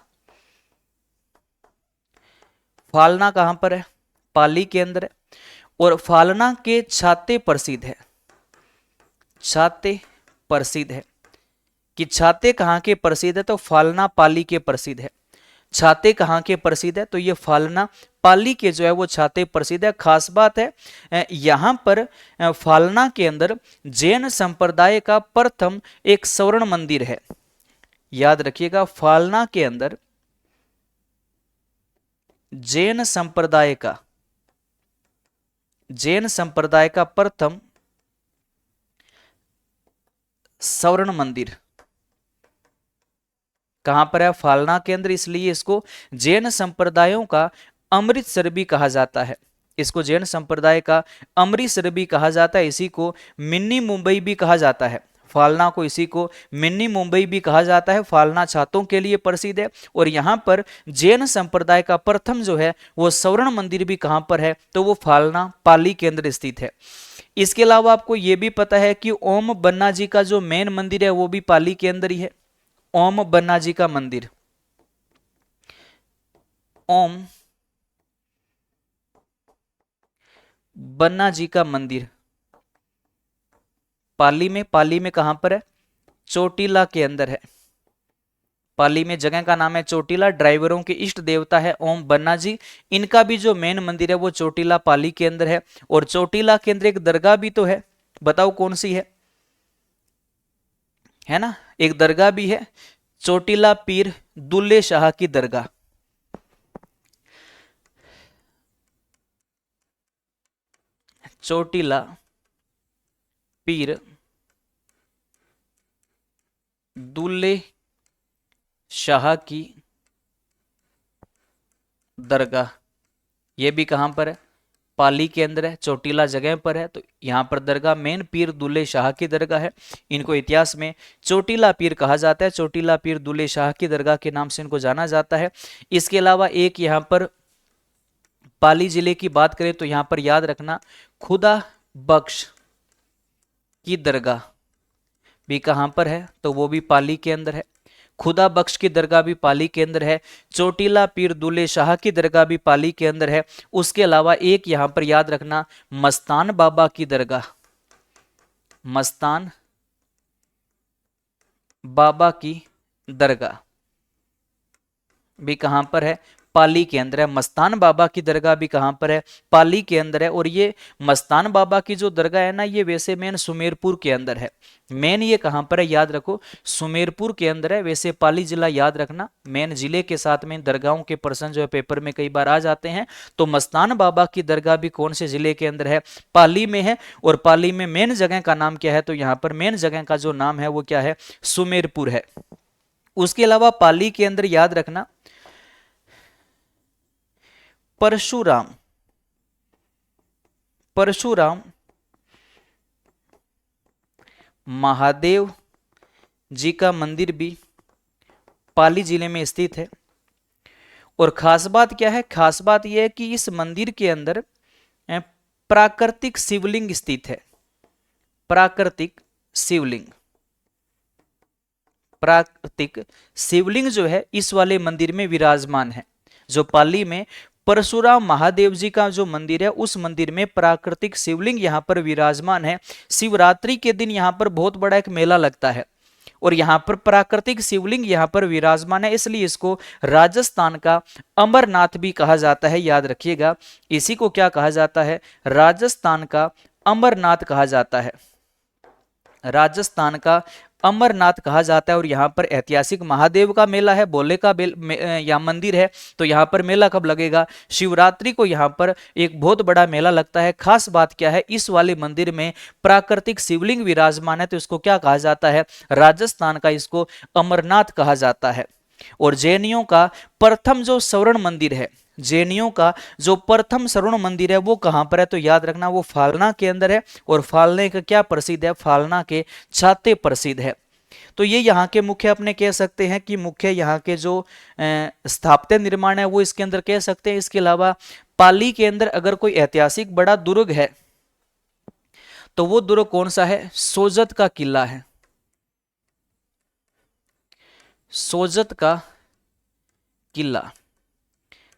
फालना कहां पर है? पाली के अंदर है। और फालना के छाते प्रसिद्ध है। छाते प्रसिद्ध है कि छाते कहाँ के प्रसिद्ध है? तो फालना पाली के प्रसिद्ध है। छाते कहाँ के प्रसिद्ध है? तो ये फालना पाली के जो है वो छाते प्रसिद्ध है। खास बात है यहाँ पर फालना के अंदर जैन संप्रदाय का प्रथम एक स्वर्ण मंदिर है। याद रखिएगा, फालना के अंदर जैन संप्रदाय का प्रथम स्वर्ण मंदिर कहां पर है? फालना के अंदर। इसलिए इसको जैन संप्रदायों का अमृतसर भी कहा जाता है। इसको जैन संप्रदाय का अमृतसर भी कहा जाता है। इसी को मिनी मुंबई भी कहा जाता है। फालना को इसी को मिनी मुंबई भी कहा जाता है। फालना छातों के लिए प्रसिद्ध है। और यहाँ पर जैन संप्रदाय का प्रथम जो है वो स्वर्ण मंदिर भी कहां पर है? तो वो फालना पाली के अंदर स्थित है। इसके अलावा आपको ये भी पता है कि ओम बन्ना जी का जो मेन मंदिर है वो भी पाली के अंदर ही है। ओम बन्ना जी का मंदिर, ओम बन्ना जी का मंदिर पाली में कहां पर है? चोटीला के अंदर है। पाली में जगह का नाम है चोटीला। ड्राइवरों के इष्ट देवता है ओम बन्ना जी। इनका भी जो मेन मंदिर है वो चोटीला पाली के अंदर है। और चोटीला के अंदर एक दरगाह भी तो है, बताओ कौन सी है ना? एक दरगाह भी है, चोटीला पीर दुल्ले शाह की दरगाह। चोटीला पीर दुल्ले शाह की दरगाह, ये भी कहां पर है? पाली के अंदर है, चोटीला जगह पर है। तो यहां पर दरगाह मेन पीर दुल्ले शाह की दरगाह है। इनको इतिहास में चोटीला पीर कहा जाता है। चोटीला पीर दुल्ले शाह की दरगाह के नाम से इनको जाना जाता है। इसके अलावा एक यहां पर पाली जिले की बात करें तो यहां पर याद रखना, खुदा बख्श की दरगाह भी कहां पर है? तो वो भी पाली के अंदर है। खुदा बख्श की दरगाह भी पाली के अंदर है। चोटीला पीर दुल्ले शाह की दरगाह भी पाली के अंदर है। उसके अलावा एक यहां पर याद रखना, मस्तान बाबा की दरगाह, मस्तान बाबा की दरगाह भी कहां पर है? पाली के अंदर है। मस्तान बाबा की दरगाह भी कहां पर है? पाली के अंदर है। और ये मस्तान बाबा की जो दरगाह है ना, ये वैसे मेन सुमेरपुर के अंदर है। मेन ये कहां पर है? याद रखो, सुमेरपुर के अंदर है। वैसे पाली जिला याद रखना, मेन जिले के साथ में दरगाहों के प्रश्न जो है पेपर में कई बार आ जाते हैं। तो मस्तान बाबा की दरगाह भी कौन से जिले के अंदर है? पाली में है। और पाली में मेन जगह का नाम क्या है? तो यहां पर मेन जगह का जो नाम है वो क्या है? सुमेरपुर है। उसके अलावा पाली के अंदर याद रखना, परशुराम महादेव जी का मंदिर भी पाली जिले में स्थित है। और खास बात क्या है? खास बात यह है कि इस मंदिर के अंदर प्राकृतिक शिवलिंग स्थित है। प्राकृतिक शिवलिंग जो है इस वाले मंदिर में विराजमान है। जो पाली में परशुराम महादेव जी का जो मंदिर है, उस मंदिर में प्राकृतिक शिवलिंग यहां पर विराजमान है। शिवरात्रि के दिन यहां पर बहुत बड़ा एक मेला लगता है और यहां पर प्राकृतिक शिवलिंग यहां पर विराजमान है। इसलिए इसको राजस्थान का अमरनाथ भी कहा जाता है। याद रखिएगा, इसी को क्या कहा जाता है? राजस्थान का अमरनाथ कहा जाता है। राजस्थान का अमरनाथ कहा जाता है। और यहाँ पर ऐतिहासिक महादेव का मेला है, बोले का यहाँ मंदिर है। तो यहाँ पर मेला कब लगेगा? शिवरात्रि को यहाँ पर एक बहुत बड़ा मेला लगता है। खास बात क्या है? इस वाले मंदिर में प्राकृतिक शिवलिंग विराजमान है, तो इसको क्या कहा जाता है? राजस्थान का इसको अमरनाथ कहा जाता है। और जैनियों का प्रथम जो स्वर्ण मंदिर है, जैनियों का जो प्रथम स्वर्ण मंदिर है वो कहां पर है? तो याद रखना, वो फालना के अंदर है। और फालने का क्या प्रसिद्ध है? फालना के छाते प्रसिद्ध है। तो ये यहाँ के मुख्य अपने कह सकते हैं कि मुख्य यहाँ के जो स्थापत्य निर्माण है वो इसके अंदर कह सकते हैं। इसके अलावा पाली के अंदर अगर कोई ऐतिहासिक बड़ा दुर्ग है तो वो दुर्ग कौन सा है? सोजत का किला है। सोजत का किला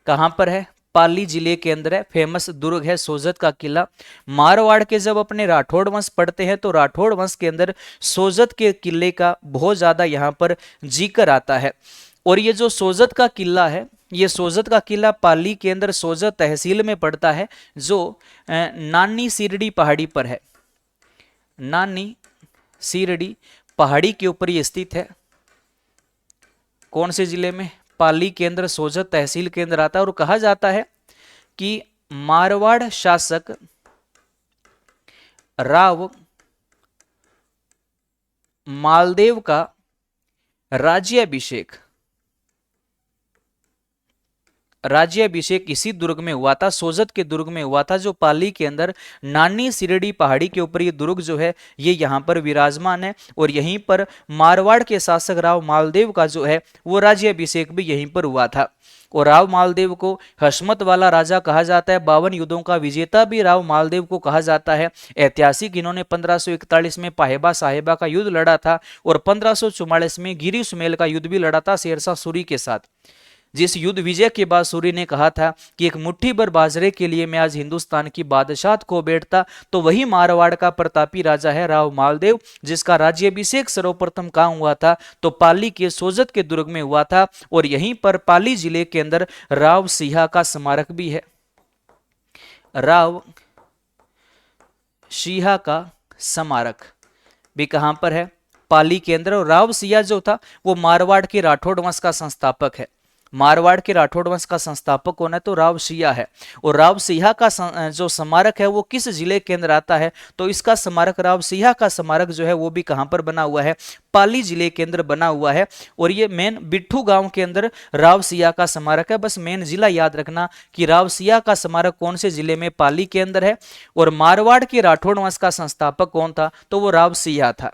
कहां पर है? पाली जिले के अंदर है। फेमस दुर्ग है सोजत का किला। मारवाड़ के जब अपने राठौड़ वंश पढ़ते हैं तो राठौड़ वंश के अंदर सोजत के किले का बहुत ज्यादा यहां पर जिक्र आता है। और ये जो सोजत का किला है, ये सोजत का किला पाली के अंदर सोजत तहसील में पड़ता है, जो नानी सीरडी पहाड़ी पर है। नानी सीरडी पहाड़ी के ऊपर ये स्थित है। कौन से जिले में? पाली के अंदर सोजत तहसील के अंदर आता है। और कहा जाता है कि मारवाड़ शासक राव मालदेव का राज्याभिषेक इसी दुर्ग में हुआ था, सोजत के दुर्ग में हुआ था, जो पाली के अंदर नानी सिरडी पहाड़ी के ऊपर ये दुर्ग जो है ये यहाँ पर विराजमान है। और यहीं पर मारवाड़ के शासक राव मालदेव का जो है वो राज्याभिषेक भी यहीं पर हुआ था। और राव मालदेव को हशमत वाला राजा कहा जाता है। 52 युद्धों का विजेता भी राव मालदेव को कहा जाता है। ऐतिहासिक इन्होंने 1541 में पाहेबा साहेबा का युद्ध लड़ा था और 1544 में गिरी सुमेल का युद्ध भी लड़ा था शेरशाह सूरी के साथ। जिस युद्ध विजय के बाद सूरी ने कहा था कि एक मुट्ठी भर बाजरे के लिए मैं आज हिंदुस्तान की बादशाहत को बैठता, तो वही मारवाड़ का प्रतापी राजा है राव मालदेव, जिसका राज्याभिषेक सर्वप्रथम कहां हुआ था? तो पाली के सोजत के दुर्ग में हुआ था। और यहीं पर पाली जिले के अंदर राव सिंहा का स्मारक भी है। राव सिंहा का स्मारक भी कहां पर है? पाली के अंदर। और राव सिंहा जो था वो मारवाड़ के राठौड़ वंश का संस्थापक है। मारवाड़ के राठौड़ वंश का संस्थापक कौन है? तो राव सिंहा है। और राव सिंहा का जो स्मारक है वो किस जिले के अंदर आता है? तो इसका स्मारक, राव सिंहा का स्मारक जो है वो भी कहां पर बना हुआ है? पाली जिले के अंदर बना हुआ है। और ये मेन बिट्ठू गांव के अंदर राव सिंहा का स्मारक है। बस मेन जिला याद रखना कि राव सिंहा का स्मारक कौन से जिले में? पाली के अंदर है। और मारवाड़ के राठौड़ वंश का संस्थापक कौन था? तो वो राव सिंहा था।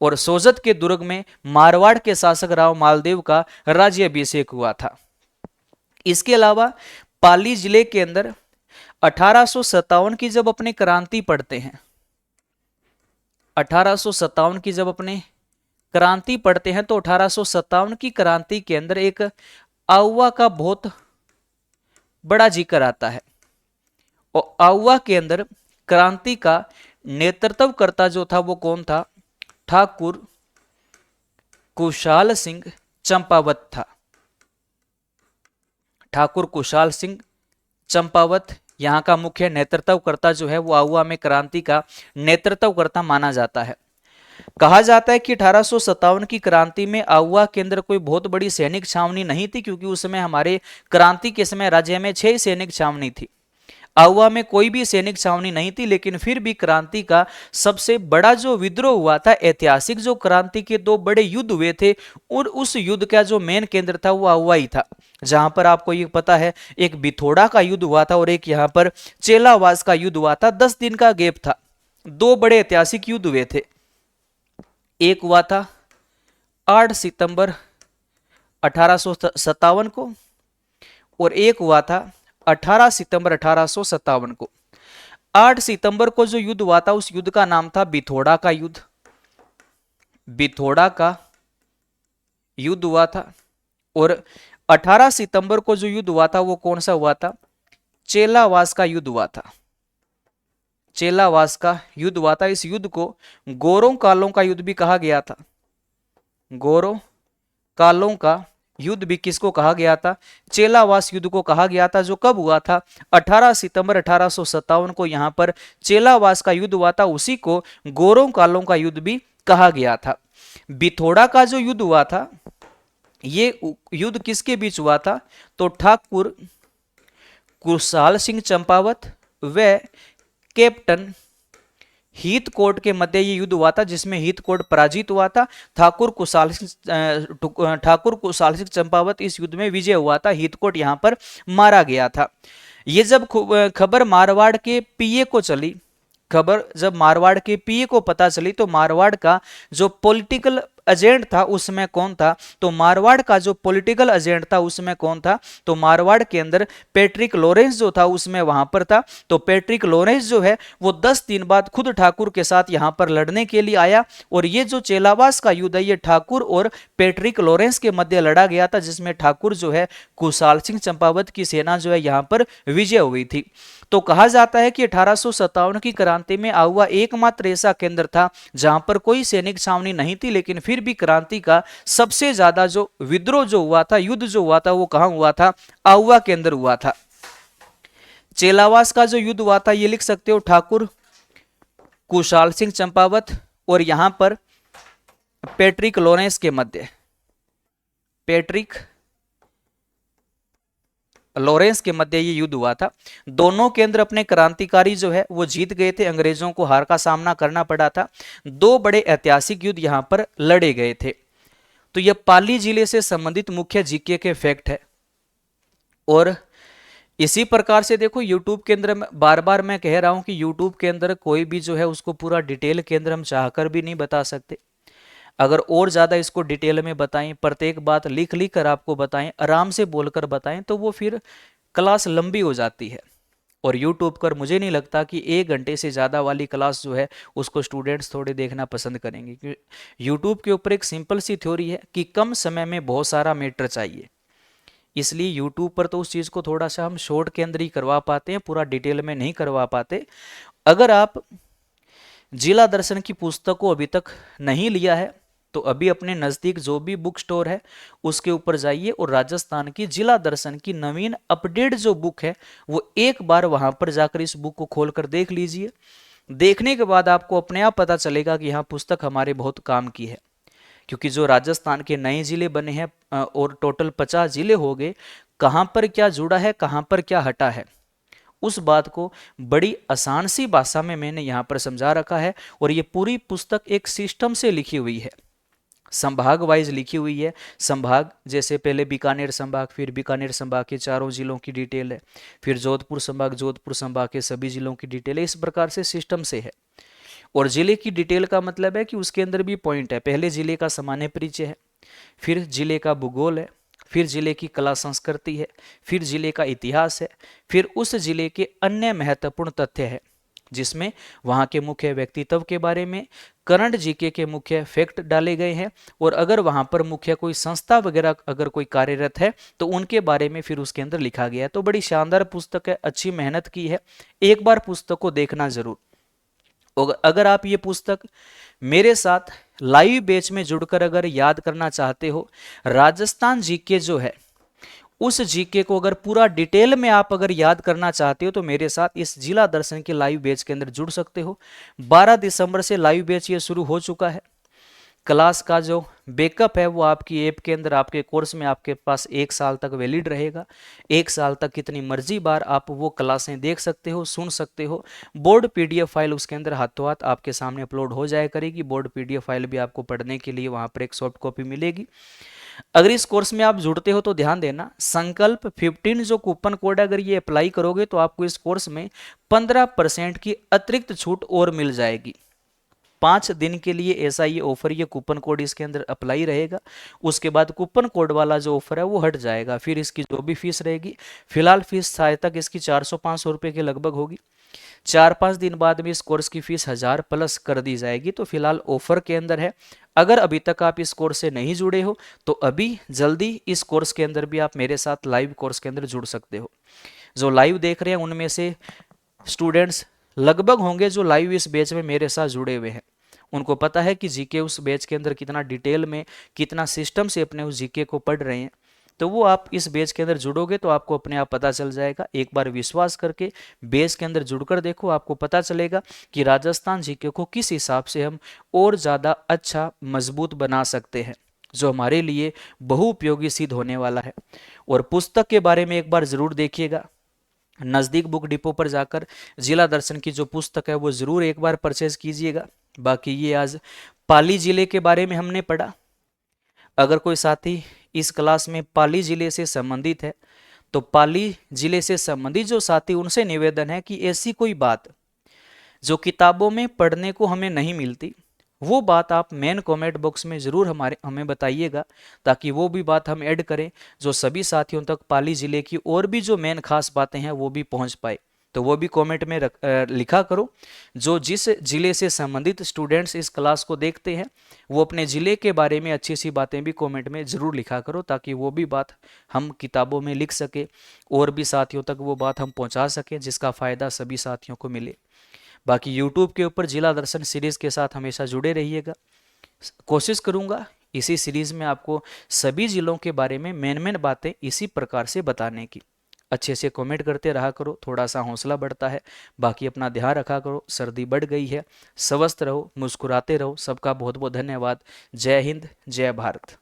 और सोजत के दुर्ग में मारवाड़ के शासक राव मालदेव का राज्याभिषेक हुआ था। इसके अलावा पाली जिले के अंदर 1857 की जब अपने क्रांति पढ़ते हैं, 1857 की जब अपने क्रांति पढ़ते हैं तो 1857 की क्रांति के अंदर एक आउवा का बहुत बड़ा जिक्र आता है। और आउवा के अंदर क्रांति का नेतृत्व करता जो था वो कौन था? ठाकुर कुशाल सिंह चंपावत था। ठाकुर कुशाल सिंह चंपावत यहां का मुख्य नेतृत्वकर्ता जो है वो आउवा में क्रांति का नेतृत्वकर्ता माना जाता है। कहा जाता है कि 1857 की क्रांति में आउवा के अंदर कोई बहुत बड़ी सैनिक छावनी नहीं थी, क्योंकि उस समय हमारे क्रांति के समय राज्य में 6 सैनिक छावनी थी। आउवा में कोई भी सैनिक छावनी नहीं थी, लेकिन फिर भी क्रांति का सबसे बड़ा जो विद्रोह हुआ था, ऐतिहासिक जो क्रांति के 2 बड़े युद्ध हुए थे, और उस युद्ध का जो मेन केंद्र था वो आउवा ही था। जहां पर आपको ये पता है एक बिथोड़ा का युद्ध हुआ था और एक यहाँ पर चेलावास का युद्ध हुआ था। 10 दिन का गैप था। 2 बड़े ऐतिहासिक युद्ध हुए थे। एक हुआ था 8 सितंबर 1857 को और एक हुआ था 18 सितंबर 1857 को। 8 सितंबर को जो युद्ध हुआ था उस युद्ध का नाम था बिथोड़ा का युद्ध। बिथोड़ा का युद्ध हुआ था। और 18 सितंबर को जो युद्ध हुआ था वो कौन सा हुआ था? चेलावास का युद्ध हुआ था। चेलावास का युद्ध हुआ था। इस युद्ध को गोरों कालों का युद्ध भी कहा गया था। गोरों कालों का युद्ध भी किसको कहा गया था? चेलावास युद्ध को कहा गया था। जो कब हुआ था? 18 सितंबर 1857 को यहां पर चेलावास का युद्ध हुआ था। उसी को गोरों कालों का युद्ध भी कहा गया था। बिथोड़ा का जो युद्ध हुआ था ये युद्ध किसके बीच हुआ था? तो ठाकुर कुशाल सिंह चंपावत व कैप्टन हीथकोट के मध्य ये युद्ध हुआ था, जिसमें हीथकोट पराजित हुआ था। ठाकुर कुशाल सिंह चंपावत इस युद्ध में विजय हुआ था। हीथकोट यहां पर मारा गया था। ये जब खबर मारवाड़ के पीए को चली, खबर जब मारवाड़ के पीए को पता चली तो मारवाड़ का जो पॉलिटिकल एजेंट था उसमें कौन था, तो मारवाड़ का जो पॉलिटिकल एजेंट था उसमें कौन था, तो मारवाड़ के अंदर पैट्रिक लॉरेंस जो था उसमें वहां पर था। तो पैट्रिक लॉरेंस जो है वो 10 दिन बाद खुद ठाकुर के साथ यहां पर लड़ने के लिए आया, और ये जो चेलावास का युद्ध है ये ठाकुर और पैट्रिक लॉरेंस के मध्य लड़ा गया था, जिसमें ठाकुर जो है कुशाल सिंह चंपावत की सेना जो है यहां पर विजय हुई थी। तो कहा जाता है कि 1857 की क्रांति में आहुआ एकमात्र ऐसा केंद्र था जहां पर कोई सैनिक छावनी नहीं थी, लेकिन फिर भी क्रांति का सबसे ज्यादा जो विद्रोह जो हुआ था, युद्ध जो हुआ था, वो कहां हुआ था, आहुआ के अंदर हुआ था। चेलावास का जो युद्ध हुआ था ये लिख सकते हो, ठाकुर कुशाल सिंह चंपावत और यहां पर पैट्रिक लॉरेंस के मध्य, पैट्रिक लॉरेंस के मध्य ये युद्ध हुआ था। दोनों केंद्र अपने क्रांतिकारी जो है वो जीत गए थे, अंग्रेजों को हार का सामना करना पड़ा था। दो बड़े ऐतिहासिक युद्ध यहां पर लड़े गए थे। तो यह पाली जिले से संबंधित मुख्य जीके के फैक्ट है। और इसी प्रकार से देखो यूट्यूब के अंदर बार बार मैं कह रहा हूं कि यूट्यूब के अंदर कोई भी जो है उसको पूरा डिटेल के अंदर हम चाहकर भी नहीं बता सकते। अगर और ज़्यादा इसको डिटेल में बताएं, प्रत्येक बात लिख लिख कर आपको बताएं, आराम से बोलकर बताएं, तो वो फिर क्लास लंबी हो जाती है। और यूट्यूब पर मुझे नहीं लगता कि 1 घंटे से ज़्यादा वाली क्लास जो है उसको स्टूडेंट्स थोड़े देखना पसंद करेंगे, क्योंकि यूट्यूब के ऊपर एक सिंपल सी थ्योरी है कि कम समय में बहुत सारा मैटर चाहिए। इसलिए यूट्यूब पर तो उस चीज़ को थोड़ा सा हम शॉर्ट के अंदर ही करवा पाते हैं, पूरा डिटेल में नहीं करवा पाते। अगर आप जिला दर्शन की पुस्तक को अभी तक नहीं लिया है तो अभी अपने नज़दीक जो भी बुक स्टोर है उसके ऊपर जाइए और राजस्थान की जिला दर्शन की नवीन अपडेट जो बुक है वो एक बार वहां पर जाकर इस बुक को खोलकर देख लीजिए। देखने के बाद आपको अपने आप पता चलेगा कि यहाँ पुस्तक हमारे बहुत काम की है, क्योंकि जो राजस्थान के नए जिले बने हैं और टोटल 50 जिले हो गए, कहाँ पर क्या जुड़ा है, कहाँ पर क्या हटा है, उस बात को बड़ी आसान सी भाषा में मैंने यहाँ पर समझा रखा है। और ये पूरी पुस्तक एक सिस्टम से लिखी हुई है, संभाग वाइज लिखी हुई है। संभाग जैसे पहले बीकानेर संभाग, फिर बीकानेर संभाग के चारों जिलों की डिटेल है, फिर जोधपुर संभाग, जोधपुर संभाग के सभी जिलों की डिटेल है। इस प्रकार से सिस्टम से है। और जिले की डिटेल का मतलब है कि उसके अंदर भी पॉइंट है। पहले जिले का सामान्य परिचय है, फिर जिले का भूगोल है, फिर जिले की कला संस्कृति है, फिर जिले का इतिहास है, फिर उस जिले के अन्य महत्वपूर्ण तथ्य है जिसमें वहाँ के मुख्य व्यक्तित्व के बारे में करंट जीके के मुख्य फैक्ट डाले गए हैं। और अगर वहाँ पर मुख्य कोई संस्था वगैरह अगर कोई कार्यरत है तो उनके बारे में फिर उसके अंदर लिखा गया है। तो बड़ी शानदार पुस्तक है, अच्छी मेहनत की है, एक बार पुस्तक को देखना जरूर। और अगर आप ये पुस्तक मेरे साथ लाइव बैच में जुड़कर अगर याद करना चाहते हो, राजस्थान जीके जो है उस जीके को अगर पूरा डिटेल में आप अगर याद करना चाहते हो तो मेरे साथ इस जिला दर्शन के लाइव बैच के अंदर जुड़ सकते हो। 12 दिसंबर से लाइव बैच ये शुरू हो चुका है। क्लास का जो बैकअप है वो आपकी ऐप के अंदर, आपके कोर्स में आपके पास 1 साल तक वैलिड रहेगा। 1 साल तक कितनी मर्जी बार आप वो क्लासें देख सकते हो, सुन सकते हो। बोर्ड PDF फाइल उसके अंदर हाथों हाथ आपके सामने अपलोड हो जाया करेगी। बोर्ड PDF फाइल भी आपको पढ़ने के लिए वहाँ पर एक सॉफ्ट कॉपी मिलेगी। अगर इस कोर्स में आप जुड़ते हो तो ध्यान देना, संकल्प 15 जो कूपन कोड अगर ये अप्लाई करोगे तो आपको इस कोर्स में 15% की अतिरिक्त छूट और मिल जाएगी। 5 दिन के लिए ऐसा ये ऑफर, ये कूपन कोड इसके अंदर अप्लाई रहेगा। उसके बाद कूपन कोड वाला जो ऑफर है वो हट जाएगा। फिर इसकी जो भी फीस रहेगी, फिलहाल फीस शायद तक इसकी 400-500 रुपये के लगभग होगी। 4-5 दिन बाद में इस कोर्स की फीस 1000 प्लस कर दी जाएगी। तो फिलहाल ऑफर के अंदर है। अगर अभी तक आप इस कोर्स से नहीं जुड़े हो तो अभी जल्दी इस कोर्स के अंदर भी आप मेरे साथ लाइव कोर्स के अंदर जुड़ सकते हो। जो लाइव देख रहे हैं उनमें से स्टूडेंट्स लगभग होंगे जो लाइव इस बैच में मेरे साथ जुड़े हुए हैं। उनको पता है कि जीके उस बैच के अंदर कितना डिटेल में, कितना सिस्टम से अपने उस जीके को पढ़ रहे हैं। तो वो आप इस बैच के अंदर जुड़ोगे तो आपको अपने आप पता चल जाएगा। एक बार विश्वास करके बैच के अंदर जुड़कर देखो, आपको पता चलेगा कि राजस्थान जीके को किस हिसाब से हम और ज़्यादा अच्छा मजबूत बना सकते हैं, जो हमारे लिए बहुउपयोगी सिद्ध होने वाला है। और पुस्तक के बारे में एक बार ज़रूर देखिएगा, नज़दीक बुक डिपो पर जाकर जिला दर्शन की जो पुस्तक है वो ज़रूर एक बार परचेज कीजिएगा। बाकी ये आज पाली जिले के बारे में हमने पढ़ा। अगर कोई साथी इस क्लास में पाली जिले से संबंधित है तो पाली जिले से संबंधित जो साथी, उनसे निवेदन है कि ऐसी कोई बात जो किताबों में पढ़ने को हमें नहीं मिलती वो बात आप मेन कमेंट बॉक्स में ज़रूर हमें बताइएगा, ताकि वो भी बात हम ऐड करें, जो सभी साथियों तक पाली ज़िले की और भी जो मेन खास बातें हैं वो भी पहुंच पाए। तो वो भी कमेंट में लिखा करो। जो जिस ज़िले से संबंधित स्टूडेंट्स इस क्लास को देखते हैं वो अपने ज़िले के बारे में अच्छी सी बातें भी कमेंट में ज़रूर लिखा करो, ताकि वो भी बात हम किताबों में लिख सके और भी साथियों तक वो बात हम पहुंचा सकें, जिसका फ़ायदा सभी साथियों को मिले। बाकी यूट्यूब के ऊपर जिला दर्शन सीरीज़ के साथ हमेशा जुड़े रहिएगा। कोशिश करूंगा इसी सीरीज़ में आपको सभी ज़िलों के बारे में मेन मेन बातें इसी प्रकार से बताने की। अच्छे से कमेंट करते रहा करो, थोड़ा सा हौसला बढ़ता है। बाकी अपना ध्यान रखा करो, सर्दी बढ़ गई है, स्वस्थ रहो, मुस्कुराते रहो। सबका बहुत बहुत धन्यवाद। जय हिंद, जय भारत।